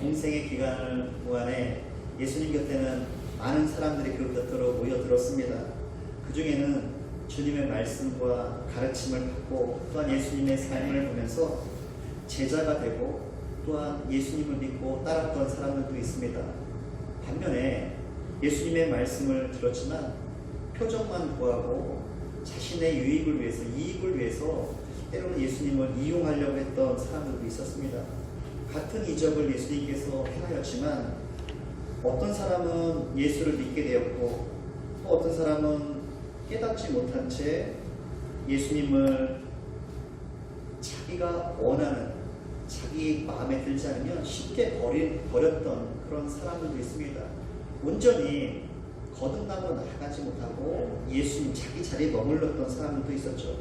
공생의 기간 동안에 예수님 곁에는 많은 사람들이 그 곁으로 모여들었습니다. 그 중에는 주님의 말씀과 가르침을 받고 또한 예수님의 삶을 보면서 제자가 되고 또한 예수님을 믿고 따랐던 사람들도 있습니다. 반면에 예수님의 말씀을 들었지만 표적만 구하고 자신의 유익을 위해서, 이익을 위해서 때로는 예수님을 이용하려고 했던 사람들도 있었습니다. 같은 이적을 예수님께서 행하였지만 어떤 사람은 예수를 믿게 되었고 또 어떤 사람은 깨닫지 못한 채 예수님을 자기가 원하는, 자기 마음에 들지 않으면 쉽게 버렸던 그런 사람들도 있습니다. 온전히 거듭남으로 나아가지 못하고 예수님 자기 자리에 머물렀던 사람들도 있었죠.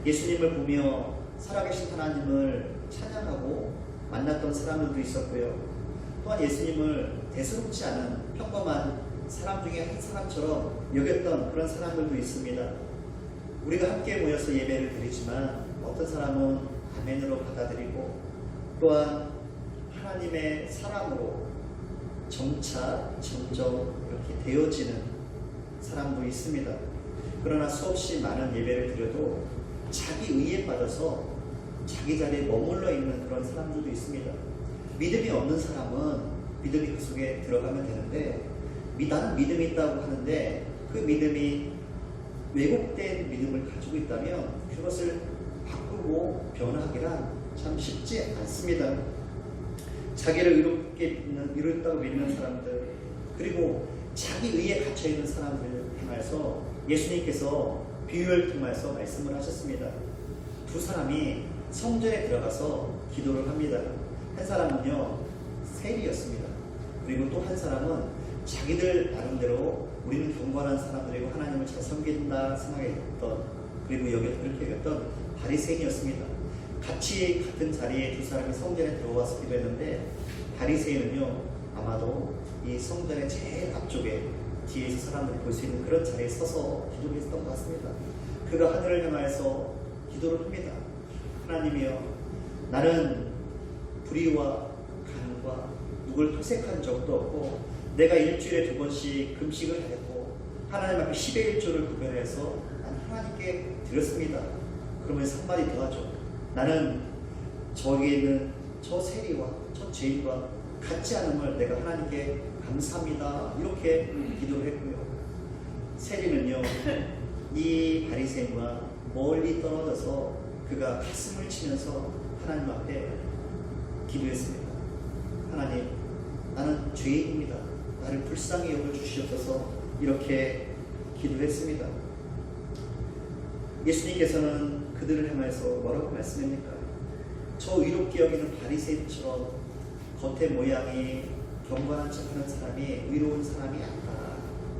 예수님을 보며 살아계신 하나님을 찬양하고 만났던 사람들도 있었고요. 또한 예수님을 대수롭지 않은 평범한 사람 중에 한 사람처럼 여겼던 그런 사람들도 있습니다. 우리가 함께 모여서 예배를 드리지만 어떤 사람은 아멘으로 받아들이고 또한 하나님의 사랑으로 점차 점점 이렇게 되어지는 사람도 있습니다. 그러나 수없이 많은 예배를 드려도 자기 의에 빠져서 자기 자리에 머물러 있는 그런 사람들도 있습니다. 믿음이 없는 사람은 믿음이 그 속에 들어가면 되는데 나는 믿음이 있다고 하는데 그 믿음이 왜곡된 믿음을 가지고 있다면 그것을 바꾸고 변화하기란 참 쉽지 않습니다. 자기를 이롭다고 믿는 사람들, 그리고 자기 의에 갇혀있는 사람들을 향해서 예수님께서 비유를 통해서 말씀을 하셨습니다. 두 사람이 성전에 들어가서 기도를 합니다. 한 사람은요 세리였습니다. 그리고 또 한 사람은 자기들 나름대로 우리는 경건한 사람들이고 하나님을 잘 섬긴다 생각했던, 그리고 그렇게 여겼던 바리새인이었습니다. 같은 자리에 두 사람이 성전에 들어와서 기도했는데 바리새인은요 아마도 이 성전의 제일 앞쪽에 뒤에서 사람들이 볼 수 있는 그런 자리에 서서 기도를 했던 것 같습니다. 그가 하늘을 향하여서 기도를 합니다. 하나님이여, 나는 불의와 간과 누굴 토색한 적도 없고 내가 일주일에 2번씩 금식을 하였고 하나님 앞에 10의 1조를 구별해서 난 하나님께 드렸습니다. 그러면서 한마디 더 하죠. 나는 저기에 있는 저 세리와 저 죄인과 같지 않음을 내가 하나님께 감사합니다. 이렇게 기도를 했고요. 세리는요 이 바리새인과 멀리 떨어져서 그가 가슴을 치면서 하나님 앞에 기도했습니다. 하나님, 나는 죄인입니다. 나를 불쌍히 여겨주시옵소서. 이렇게 기도했습니다. 예수님께서는 그들을 향해서 뭐라고 말씀합니까? 저 의롭게 여기는 바리새인처럼 겉의 모양이 경건한 척하는 사람이 의로운 사람이 아니다.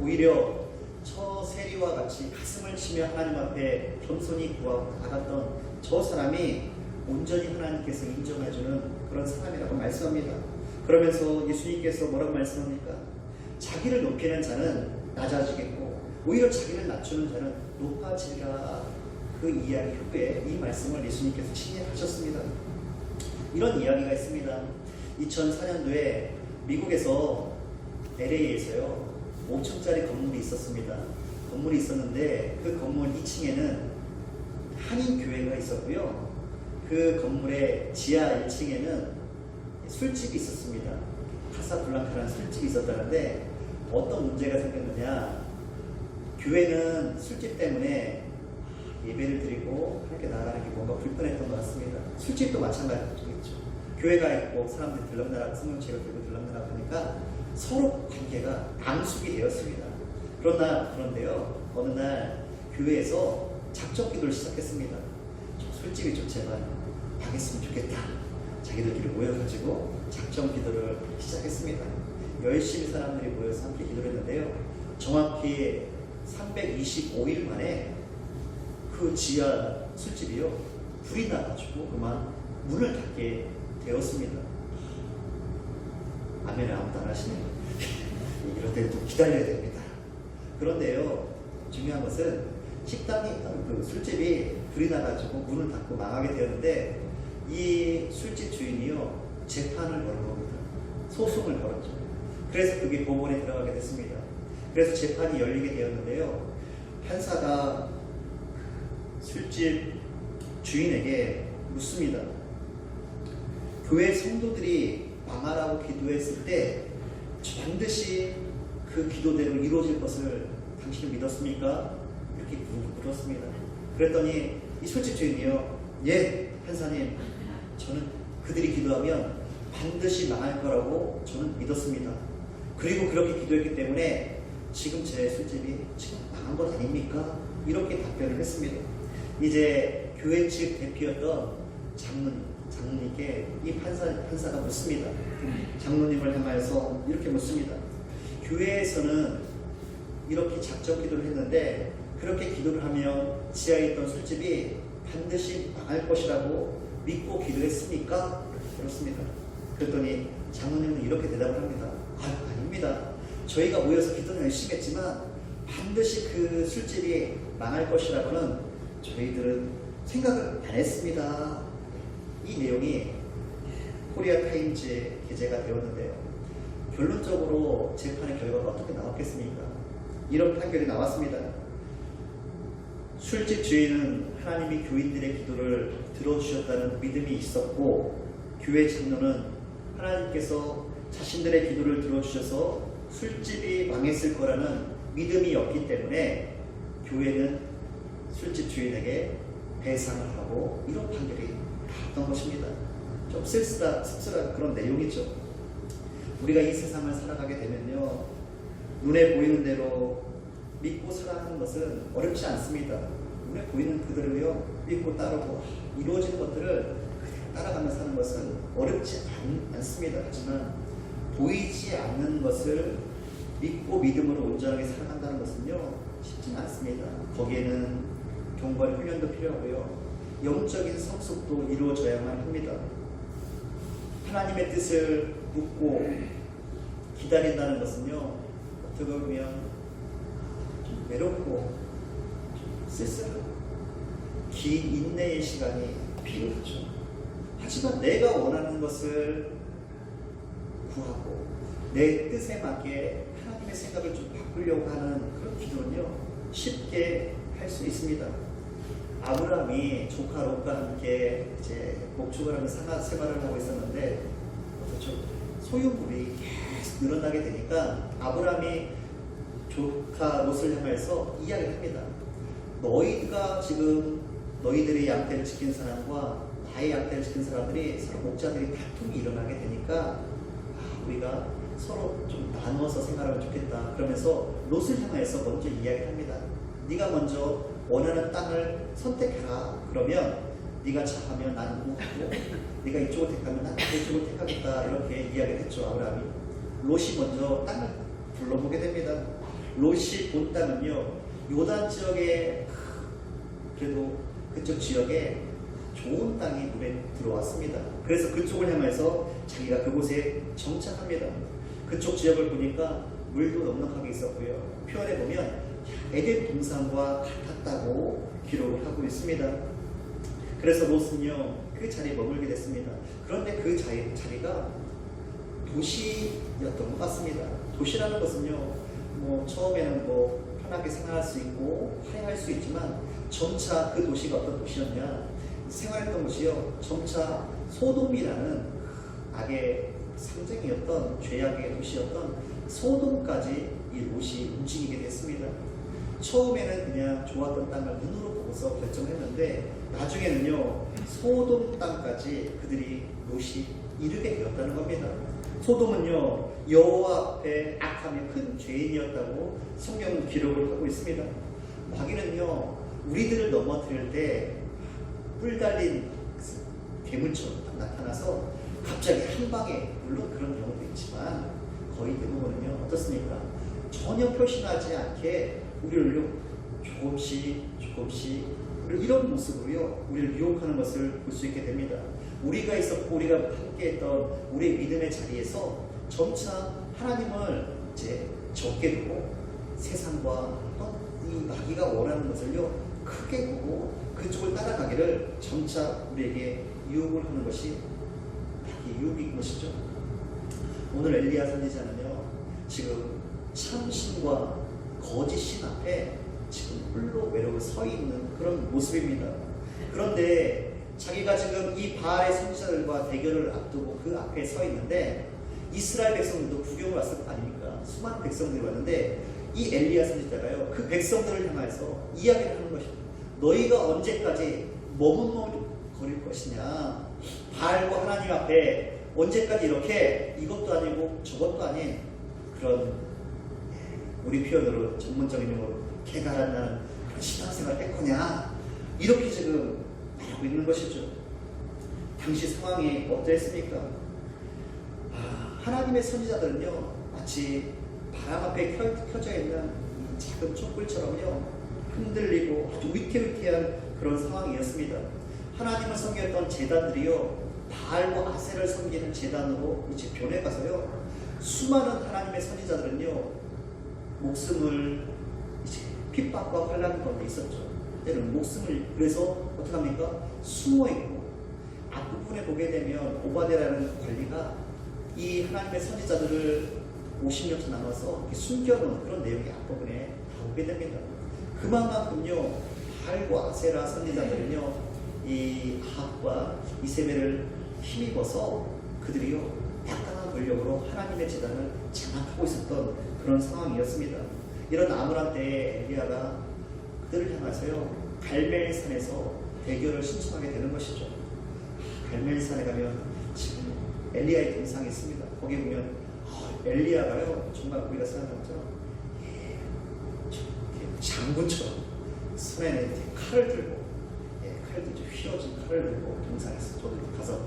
오히려 저 세리와 같이 가슴을 치며 하나님 앞에 겸손히 구하고 나갔던 저 사람이 온전히 하나님께서 인정해주는 그런 사람이라고 말씀합니다. 그러면서 예수님께서 뭐라고 말씀합니까? 자기를 높이는 자는 낮아지겠고 오히려 자기를 낮추는 자는 높아지리라. 그 이야기 후에 이 말씀을 예수님께서 진행하셨습니다. 이런 이야기가 있습니다. 2004년도에 미국에서 LA에서요 5층짜리 건물이 있었습니다. 건물이 있었는데 그 건물 2층에는 한인교회가 있었고요. 그 건물의 지하 1층에는 술집이 있었습니다. 카사블랑카라는 술집이 있었다는데 어떤 문제가 생겼느냐, 교회는 술집 때문에 예배를 드리고 함께 나아가는 게 뭔가 불편했던 것 같습니다. 술집도 마찬가지겠죠. 교회가 있고 사람들이 들락날락 성경책을 들고 들락날락 하니까 서로 관계가 앙숙이 되었습니다. 그런데요 어느 날 교회에서 작정 기도를 시작했습니다. 술집이 좀 제발 하겠으면 좋겠다. 자기들끼리 모여가지고 작정 기도를 시작했습니다. 열심히 사람들이 모여서 함께 기도를 했는데요. 정확히 325일 만에 그 지하 술집이요 불이 나가지고 그만 문을 닫게 되었습니다. 아멘을 아무도 안 하시네요. 이럴 때 또 기다려야 됩니다. 그런데요 중요한 것은 식당에 있던 그 술집이 불이 나가지고 문을 닫고 망하게 되었는데 이 술집 주인이요 재판을 걸은 겁니다. 소송을 걸었죠. 그래서 그게 법원에 들어가게 됐습니다. 그래서 재판이 열리게 되었는데요. 판사가 술집 주인에게 묻습니다. 교회 성도들이 망하라고 기도했을 때 반드시 그 기도대로 이루어질 것을 당신은 믿었습니까? 이렇게 물었습니다. 그랬더니 이 술집 주인이요, 예, 판사님, 저는 그들이 기도하면 반드시 망할 거라고 저는 믿었습니다. 그리고 그렇게 기도했기 때문에 지금 제 술집이 지금 망한 것 아닙니까? 이렇게 답변을 했습니다. 이제 교회 측 대표였던 장로님께 이 판사가 묻습니다. 장로님을 향하여서 이렇게 묻습니다. 교회에서는 이렇게 작정 기도를 했는데 그렇게 기도를 하면 지하에 있던 술집이 반드시 망할 것이라고 믿고 기도했습니까? 그렇습니다. 그랬더니 장로님은 이렇게 대답을 합니다. 아닙니다. 저희가 모여서 기도는 열심히 했지만 반드시 그 술집이 망할 것이라고는 저희들은 생각을 안 했습니다. 이 내용이 코리아 타임즈에 게재가 되었는데요. 결론적으로 재판의 결과가 어떻게 나왔겠습니까? 이런 판결이 나왔습니다. 술집 주인은 하나님이 교인들의 기도를 들어주셨다는 믿음이 있었고, 교회 장로는 하나님께서 자신들의 기도를 들어주셔서 술집이 망했을 거라는 믿음이 없기 때문에 교회는 술집 주인에게 배상을 하고, 이런 판결이 나왔던 것입니다. 좀 씁쓸한 그런 내용이죠. 우리가 이 세상을 살아가게 되면요, 눈에 보이는 대로 믿고 살아가는 것은 어렵지 않습니다. 눈에 보이는 그대로요 믿고 따르고 이루어지는 것들을 따라가며 사는 것은 어렵지 않습니다. 하지만 보이지 않는 것을 믿고 믿음으로 온전하게 살아간다는 것은요 쉽지는 않습니다. 거기에는 경건의 훈련도 필요하고요, 영적인 성숙도 이루어져야만 합니다. 하나님의 뜻을 묻고 기다린다는 것은요, 어떻게 보면 좀 외롭고 좀 쓸쓸하고 긴 인내의 시간이 필요하죠. 하지만 내가 원하는 것을 구하고 내 뜻에 맞게 하나님의 생각을 좀 바꾸려고 하는 그런 기도는요 쉽게 할 수 있습니다. 아브라함이 조카 롯과 함께 이제 목축을 하며 생활을 하고 있었는데 소유물이 계속 늘어나게 되니까 아브라함이 조카 롯을 향해서 이야기를 합니다. 너희가 지금 너희들의 양떼를 지킨 사람과 나의 양떼를 지킨 사람들이 서로 목자들이 다툼이 일어나게 되니까 우리가 서로 좀 나누어서 생활하면 좋겠다. 그러면서 롯을 향해서 먼저 이야기를 합니다. 네가 먼저 원하는 땅을 선택해라. 그러면 네가 자하면 나는 우하고 네가 이쪽을 택하면 나는 이쪽을 택하겠다. 이렇게 이야기를 했죠. 아브라함이. 롯이 먼저 땅을 둘러보게 됩니다. 롯이 본 땅은요 요단 지역에 그래도 그쪽 지역에 좋은 땅이 눈에 들어왔습니다. 그래서 그쪽을 향해서 자기가 그곳에 정착합니다. 그쪽 지역을 보니까 물도 넉넉하게 있었고요. 표현해 보면 에덴 동산과 같았다고 기록을 하고 있습니다. 그래서 롯은요 그 자리에 머물게 됐습니다. 그런데 그 자리가 도시였던 것 같습니다. 도시라는 것은요 처음에는 편하게 생활할 수 있고 화려할 수 있지만 점차 그 도시가 어떤 도시였냐, 생활했던 곳이요 점차 소돔이라는 악의 상징이었던 죄악의 도시였던 소돔까지 이 롯이 움직이게 됐습니다. 처음에는 그냥 좋았던 땅을 눈으로 보고서 결정했는데 나중에는요 소돔 땅까지 그들이 롯이 이르게 되었다는 겁니다. 소돔은요 여호와 앞에 악하며 큰 죄인이었다고 성경은 기록을 하고 있습니다. 마귀는요 우리들을 넘어뜨릴 때 뿔 달린 괴물처럼 딱 나타나서 갑자기 한 방에, 물론 그런 경우도 있지만 거의 대부분은요 어떻습니까? 전혀 표시하지 않게 우리를 조금씩 이런 모습으로요 우리를 유혹하는 것을 볼 수 있게 됩니다. 우리가 있었고 우리가 함께했던 우리의 믿음의 자리에서 점차 하나님을 이제 적게 보고 세상과 이 마귀가 원하는 것을요 크게 보고 그쪽을 따라가기를 점차 우리에게 유혹을 하는 것이 마귀의 유혹인 것이죠. 오늘 엘리야 선지자는요, 지금 참신과 거짓신 앞에 지금 홀로 외로워 서 있는 그런 모습입니다. 그런데 자기가 지금 이 바알의 선지자들과 대결을 앞두고 그 앞에 서 있는데, 이스라엘 백성들도 구경을 왔을 거 아닙니까? 수많은 백성들이 왔는데 이 엘리야 선지자가요, 그 백성들을 향해서 이야기를 하는 것입니다. 너희가 언제까지 머뭇거릴 것이냐? 바알과 하나님 앞에 언제까지 이렇게 이것도 아니고 저것도 아닌 그런, 우리 표현으로 전문적인 용어로 개가란나는 그런 신앙생활을 할 거냐? 이렇게 지금 말하고 있는 것이죠. 당시 상황이 어땠습니까? 하나님의 선지자들은요, 마치 바람 앞에 켜져 있는 이 작은 촛불처럼요, 흔들리고 아주 위태위태한 그런 상황이었습니다. 하나님을 섬겼던 제단들이요, 바알과 아세를 섬기는 제단으로 이제 변해가서요, 수많은 하나님의 선지자들은요, 목숨을 이제 핍박과 환난 가운데 있었죠. 때는 목숨을, 그래서 어떻게 합니까? 숨어있고, 앞부분에 보게 되면 오바데라는 관리가 이 하나님의 선지자들을 50년째 나눠서 이렇게 숨겨놓은 그런 내용이 앞부분에 나오게 됩니다. 그만큼요, 바알과 아세라 선지자들은요, 이 아합과 이세벨을 힘입어서 그들이요, 약간한 권력으로 하나님의 제단을 장악하고 있었던 그런 상황이었습니다. 이런 암울한 때에 엘리야가 그들을 향해서요, 갈멜산에서 대결을 신청하게 되는 것이죠. 갈멜산에 가면 지금 엘리야의 동상이 있습니다. 거기 보면 엘리야가요, 정말 우리가 생각하죠, 장군처럼 손에는 칼을 들고, 칼도 이제 휘어진 칼을 들고 동상에 있어요. 저도 가서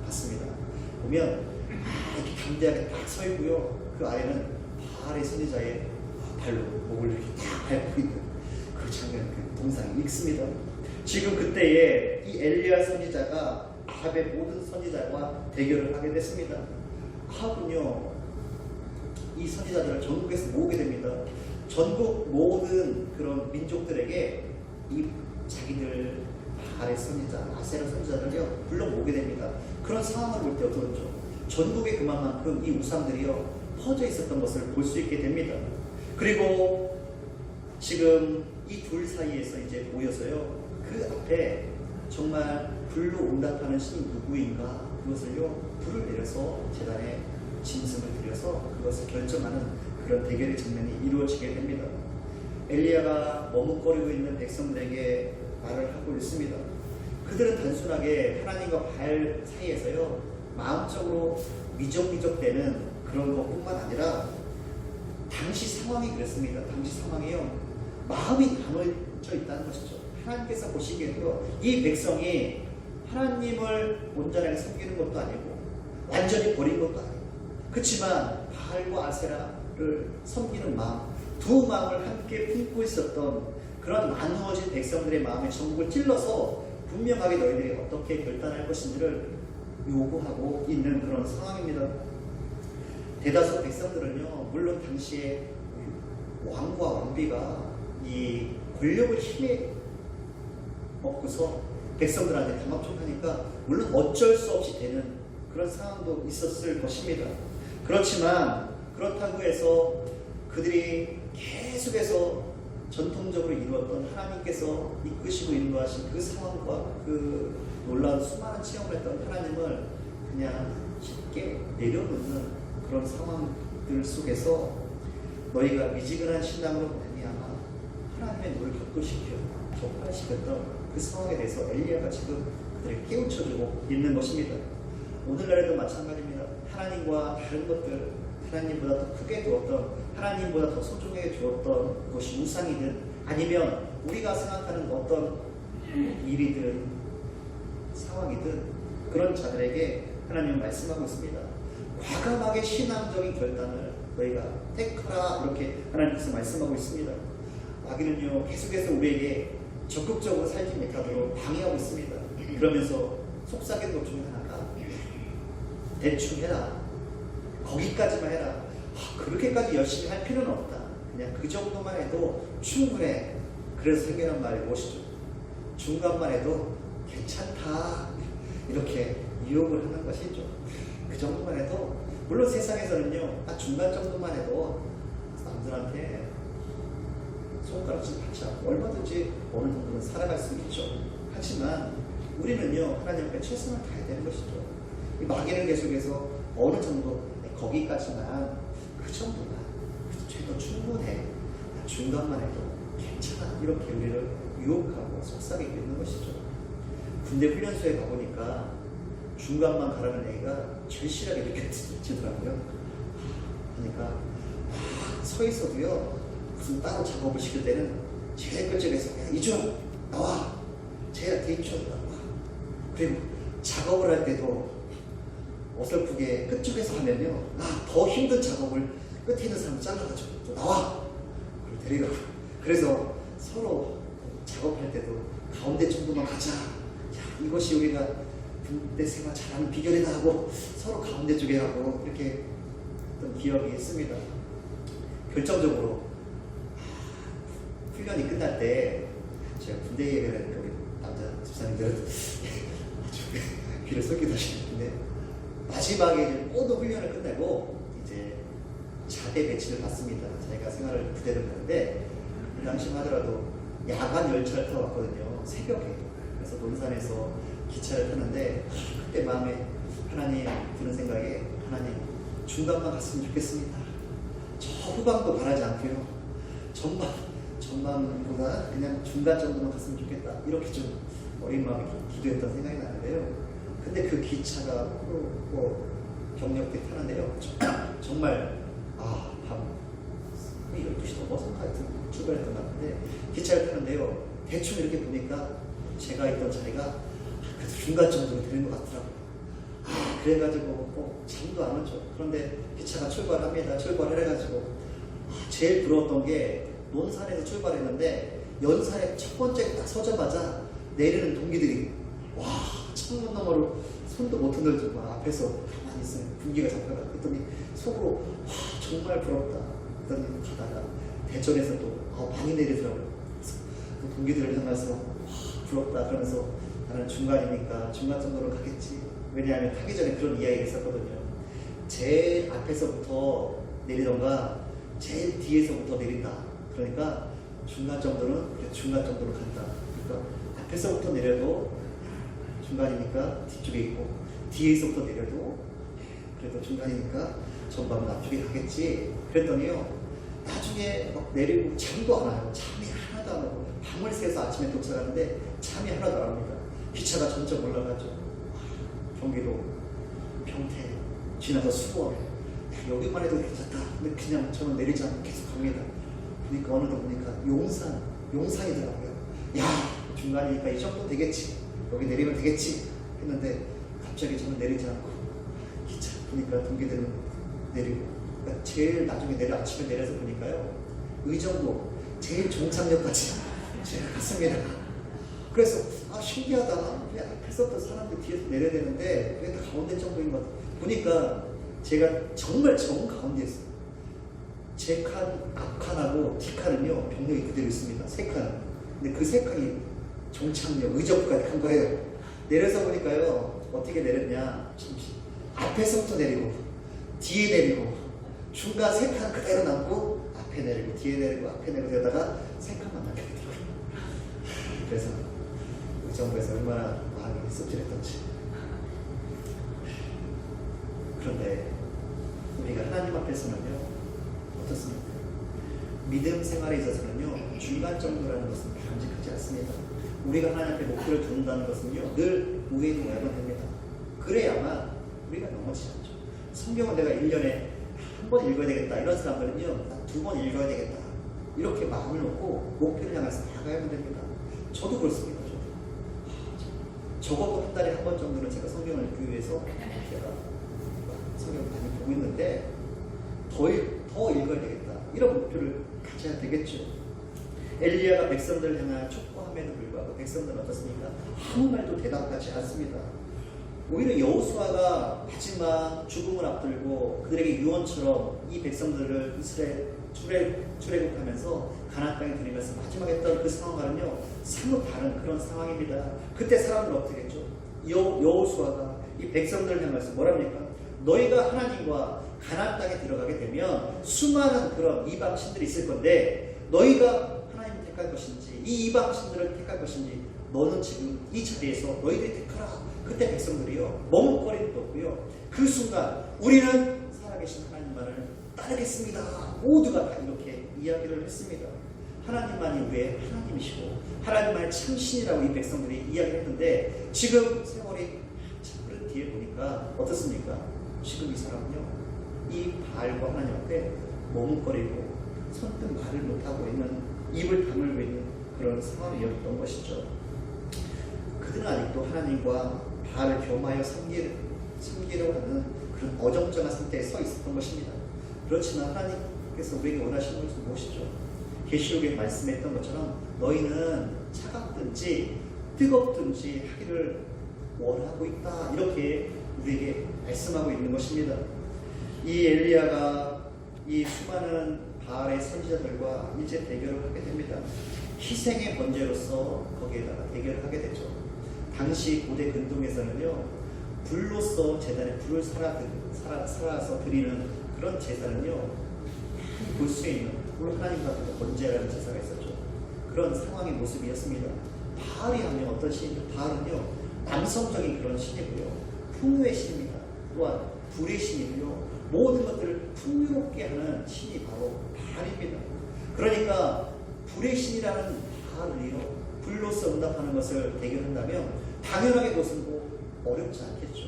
봤습니다. 보면 이렇게 담대하게 딱 서 있고요, 그 아래는 바알의 선지자의 발로 목을 이렇게 딱 밟고 있는 그 장면, 그 동상이 있습니다. 지금 그때에 이 엘리야 선지자가 아합의 모든 선지자와 대결을 하게 됐습니다. 아합은요, 이 선지자들을 전국에서 모으게 됩니다. 전국 모든 그런 민족들에게 이 자기들 바알의 선지자, 아세라 선지자들을요, 불러 모으게 됩니다. 그런 상황을 볼 때 어떻죠? 전국에 그만큼 이 우상들이요, 퍼져 있었던 것을 볼 수 있게 됩니다. 그리고 지금 이 둘 사이에서 이제 모여서요, 그 앞에 정말 불로 응답하는 신이 누구인가, 그것을요, 불을 내려서 제단에 짐승을 들여서 그것을 결정하는 그런 대결의 장면이 이루어지게 됩니다. 엘리야가 머뭇거리고 있는 백성들에게 말을 하고 있습니다. 그들은 단순하게 하나님과 바알 사이에서요, 마음적으로 미적미적되는 그런 것뿐만 아니라 당시 상황이 그랬습니다. 당시 상황이요, 마음이 나눠져 있다는 것이죠. 하나님께서 보시기에도 이 백성이 하나님을 온전하게 섬기는 것도 아니고 완전히 버린 것도 아니고, 그렇지만 바알과 아세라를 섬기는 마음, 두 마음을 함께 품고 있었던 그런 나누어진 백성들의 마음에 전국을 찔러서 분명하게 너희들이 어떻게 결단할 것인지를 요구하고 있는 그런 상황입니다. 대다수 백성들은요, 물론 당시에 왕과 왕비가 이 권력을 힘에 얻고서 백성들한테 담합촉하니까 물론 어쩔 수 없이 되는 그런 상황도 있었을 것입니다. 그렇지만 그렇다고 해서 그들이 계속해서 전통적으로 이루었던 하나님께서 이끄시고 인도하신 그 상황과 그 놀라운 수많은 체험을 했던 하나님을 그냥 쉽게 내려놓는 그런 상황들 속에서 너희가 미지근한 신앙으로 말미암아 하나님의 너를 격발시켰던 그 상황에 대해서 엘리야가 지금 그들을 깨우쳐주고 있는 것입니다. 오늘날에도 마찬가지입니다. 하나님과 다른 것들, 하나님보다 더 크게 두었던, 하나님보다 더 소중하게 두었던 것이 우상이든 아니면 우리가 생각하는 어떤 일이든 상황이든 그런 자들에게 하나님은 말씀하고 있습니다. 과감하게 신앙적인 결단을 너희가 택하라, 이렇게 하나님께서 말씀하고 있습니다. 마귀는요, 계속해서 우리에게 적극적으로 살지 못하도록 방해하고 있습니다. 그러면서 속삭이는 것 중에 하나가 대충 해라, 거기까지만 해라, 그렇게까지 열심히 할 필요는 없다, 그냥 그 정도만 해도 충분해. 그래서 생겨난 말이 무엇이죠? 중간만 해도 괜찮다, 이렇게 유혹을 하는 것이죠. 그 정도만 해도 물론 세상에서는요, 딱 중간 정도만 해도 남들한테 손가락질 받지 않고 얼마든지 어느 정도는 살아갈 수 있죠. 하지만 우리는요, 하나님 앞에 최선을 다해야 되는 것이죠. 이 마귀는 계속해서 어느 정도, 거기까지만, 그 정도만, 죄도 충분해. 중간만 해도 괜찮아. 이렇게 우리를 유혹하고 속삭이고 있는 것이죠. 군대 훈련소에 가보니까 중간만 가라는 얘기가 절실하게 느껴지더라고요. 그러니까 서 있어도요, 무슨 따로 작업을 시킬 때는 제일 끝쪽에서 야, 이준 나와! 제일 대입처럼 나와. 그리고 작업을 할 때도 어설프게 끝쪽에서 하면요, 더 힘든 작업을 끝에 있는 사람 잘라가지고 나와! 그리고 데려가고. 그래서 서로 작업할 때도 가운데 정도만 가자. 야, 이것이 우리가 군대 생활 잘하는 비결이다 하고 서로 가운데 쪽에 하고 이렇게 했던 기억이 있습니다. 결정적으로 훈련이 끝날 때 제가 군대 얘기를 하니까 우리 남자 집사님들은 귀를 쏠기도 하시는데 마지막에 모든 훈련을 끝내고 이제 자대 배치를 받습니다. 자기가 생활을 부대를 가는데 그 당시만 하더라도 야간 열차를 타고 왔거든요. 새벽에. 그래서 논산에서 기차를 타는데 그때 마음에 하나님 드는 생각에 하나님 중간만 갔으면 좋겠습니다. 저 후방도 바라지 않고요. 전반보다 그냥 중간 정도만 갔으면 좋겠다. 이렇게 좀 어린 마음에 기도했던 생각이 나는데요. 근데 그 기차가 경력대 타는데요. 정말 밤 12시 넘어서 하여튼 출발했던 것 같은데 기차를 타는데요. 대충 이렇게 보니까 제가 있던 자리가 그래도 중간 정도로 되는 것 같더라고요. 그래가지고 잠도 안 오죠. 그런데 기차가 출발합니다. 출발을 해가지고 제일 부러웠던 게 논산에서 출발했는데 연산에 첫 번째 딱 서자마자 내리는 동기들이 창문 너머로 손도 못 흔들고 앞에서 가만히 있으면 분기가 잡혀가. 그랬더니 속으로 정말 부럽다. 그랬더니 가다가 대전에서 또 많이 내리더라고요. 그 동기들을 향해서 부럽다 그러면서 나는 중간이니까 중간 정도로 가겠지. 왜냐하면 타기 전에 그런 이야기를 했었거든요. 제일 앞에서부터 내리던가 제일 뒤에서부터 내린다. 그러니까 중간 정도는 그래 중간 정도로 간다. 그러니까 앞에서부터 내려도 중간이니까 뒤쪽에 있고 뒤에서부터 내려도 그래도 중간이니까 전방은 앞쪽에 가겠지. 그랬더니요. 나중에 막 내리고 잠도 안 와요. 잠이 하나도 안 오고 밤을 새서 아침에 도착하는데 잠이 하나도 안 옵니다. 기차가 점점 올라가죠. 경기도, 평택, 지나서 수원. 여기만 해도 괜찮다. 근데 그냥 저는 내리지 않고 계속 갑니다. 그러니까 어느덧 보니까 용산이더라고요. 야, 중간이니까 이 정도 되겠지. 여기 내리면 되겠지. 했는데 갑자기 저는 내리지 않고 기차 보니까 동기들은 내리고. 그러니까 제일 나중에 아침에 내려서 보니까요. 의정부 제일 종착역까지 제가 갔습니다. 그래서 신기하다. 왜 앞에서부터 사람들 뒤에서 내려야 되는데 왜 다 가운데 정도인 것 같아. 보니까 제가 정말 정 가운데 있어요. 제 칸, 앞칸하고 뒷칸은요 병력이 그대로 있습니다. 세 칸. 근데 그 세 칸이 종착역 의정부까지 간 거예요. 내려서 보니까요 어떻게 내렸냐. 앞에서부터 내리고 뒤에 내리고 중간 세 칸 그대로 남고 앞에 내리고 뒤에 내리고 앞에 내리고 되다가 세 칸만 남게 되더라고요. 그래서 의정부에서 얼마나 마음이 씁쓸했던지. 그런데 우리가 하나님 앞에서는요 어떻습니까? 믿음 생활에 있어서는요 중간 정도라는 것은 바람직하지 않습니다. 우리가 하나님 앞에 목표를 두는다는 것은요 늘 우회에 놓아야만 됩니다. 그래야만 우리가 넘어지지 않죠. 성경은 내가 1년에 한 번 읽어야 되겠다 이런 사람들은요 2번 읽어야 되겠다 이렇게 마음을 놓고 목표를 향해서 나가야만 됩니다. 저도 그렇습니다. 적어도 한 달에 한 번 정도는 제가 성경을 읽기 위해서 제가 성경을 많이 보고 있는데 더 읽어야 되겠다 이런 목표를 가져야 되겠죠. 엘리야가 백성들을 향하여 촉구함에도 불구하고 백성들은 어떻습니까? 아무 말도 대답하지 않습니다. 오히려 여호수아가 마지막 죽음을 앞두고 그들에게 유언처럼 이 백성들을 이스라엘 출애굽하면서 가나안 땅에 들이면서 마지막 했던 그 상황과는요 사뭇 다른 그런 상황입니다. 그때 사람들은 어떻게 했죠? 여호수아가 이 백성들을 향해서 뭐랍니까? 너희가 하나님과 가나안 땅에 들어가게 되면 수많은 그런 이방 신들이 있을 건데 너희가 하나님을 택할 것인지 이 이방 신들을 택할 것인지 너는 지금 이 자리에서 너희들이 택하라. 그때 백성들이요 머뭇거리는 거고요. 그 순간 우리는 살아계신 하나님만을 따르겠습니다. 모두가 다 이렇게 이야기를 했습니다. 하나님만이 왜 하나님이시고 하나님만이 참신이라고 이 백성들이 이야기를 했는데 지금 세월이 참 흐른 뒤에 보니까 어떻습니까? 지금 이 사람은요 이 바알과 하나님 앞에 머뭇거리고 손등 발을 못하고 있는 입을 다물고 있는 그런 상황이었던 것이죠. 그들은 아직도 하나님과 바알을 겸하여 섬기려고 하는 그런 어정쩡한 상태에 서 있었던 것입니다. 그렇지만 하나님께서 우리에게 원하시는 것은 무엇이죠? 계시록에 말씀했던 것처럼 너희는 차갑든지 뜨겁든지 하기를 원하고 있다. 이렇게 우리에게 말씀하고 있는 것입니다. 이 엘리야가 이 수많은 바알의 선지자들과 이제 대결을 하게 됩니다. 희생의 번제로서 거기에다가 대결을 하게 되죠. 당시 고대 근동에서는요 불로서 제단에 불을 살아서 드리는 그런 제사는요 볼 수 있는 물론 하나님 앞에서 번제라는 제사가 있었죠. 그런 상황의 모습이었습니다. 바알이 하면 어떤 신이죠? 바알은요 남성적인 그런 신이고요 풍요의 신입니다. 또한 불의 신이고요 모든 것들을 풍요롭게 하는 신이 바로 바알입니다. 그러니까 불의 신이라는 바알을요 불로서 응답하는 것을 대결한다면 당연하게 그것은 뭐 어렵지 않겠죠.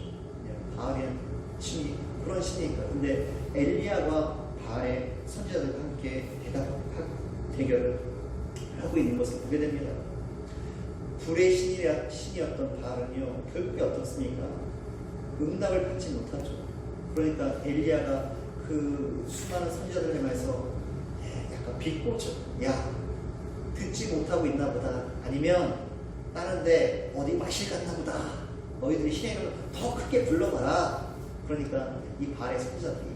바알의 신이 그런 신이니까. 근데 엘리야가 바알의 선지자들과 함께 대결을 하고 있는 것을 보게 됩니다. 불의 신이었던 바알은요 결국에 어떻습니까? 응답을 받지 못하죠. 그러니까 엘리야가 그 수많은 선지자들을 향해서 약간 비꼬죠. 야 듣지 못하고 있나 보다. 아니면 다른데 어디 마실 갔나 보다. 너희들이 신의 더 크게 불러봐라. 그러니까 이 바알의 선지자들이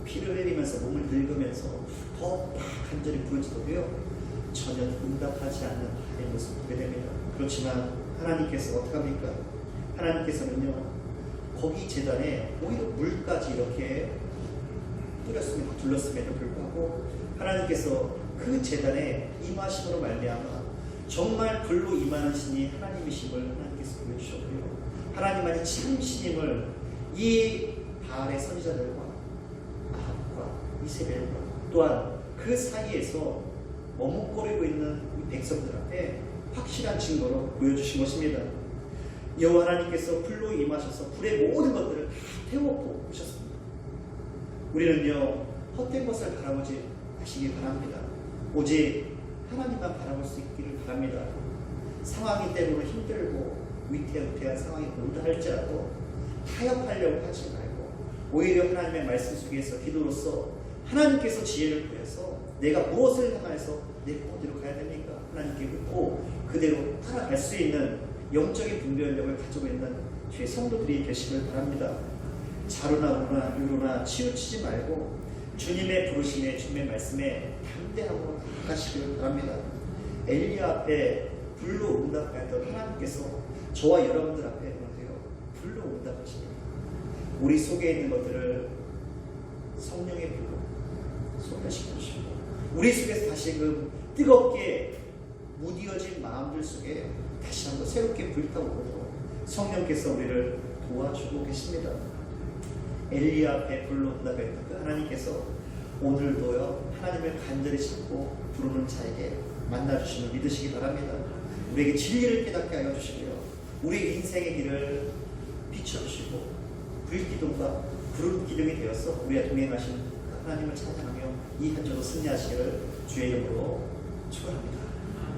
피를 흘리면서 몸을 늙으면서 더 간절히 부르짖어도요 전혀 응답하지 않는 바알의 모습을 보게 됩니다. 그렇지만 하나님께서 어떻게 합니까? 하나님께서는요 거기 제단에 오히려 물까지 이렇게 뿌렸음에도 둘렀음에도 불구하고 하나님께서 그 제단에 임하심으로 말미암아 정말 불로 임하는 신이 하나님이심을 하나님께서 보여주셨고요. 하나님만이 참신임을 이 바알의 선지자들과 아합과 이세벨과 또한 그 사이에서 머뭇거리고 있는 이 백성들 앞에 확실한 증거로 보여주신 것입니다. 여호와 하나님께서 불로 임하셔서 불의 모든 것들을 다 태워 보셨습니다. 우리는요 헛된 것을 바라보지 마시기 바랍니다. 오직 하나님만 바라볼 수 있기를 바랍니다. 상황이 때로는 힘들고 위태한 상황이 온다 할지라도 타협하려고 하지 말고 오히려 하나님의 말씀 속에서 기도로서 하나님께서 지혜를 구해서 내가 무엇을 향해서 내가 어디로 가야 됩니까? 하나님께 묻고 그대로 따라갈 수 있는 영적인 분별력을 가지고 있는 주의 성도들이 되시길 바랍니다. 자루나 우루나 유루나 치우치지 말고 주님의 부르심에 주님의 말씀에 담대함으로 나아가시길 바랍니다. 엘리야 앞에 불로 응답하였던 하나님께서 저와 여러분들 앞에 그러세요. 불로 응답하십니다. 우리 속에 있는 것들을 성령의 불로 소멸시켜 주시고 우리 속에서 다시금 뜨겁게 무디어진 마음들 속에 다시 한번 새롭게 불타오르도록 성령께서 우리를 도와주고 계십니다. 엘리야 앞에 불로 응답했던 그 하나님께서 오늘도요 하나님을 간절히 찾고 부르는 자에게 만나주심을 믿으시기 바랍니다. 우리에게 진리를 깨닫게 하여 주시고요 우리 인생의 길을 비춰주시고 불기둥과 구름 기둥이 되어서 우리와 동행하신 하나님을 찬양하며 이 한 주도 승리하시기를 주의 이름으로 축원합니다.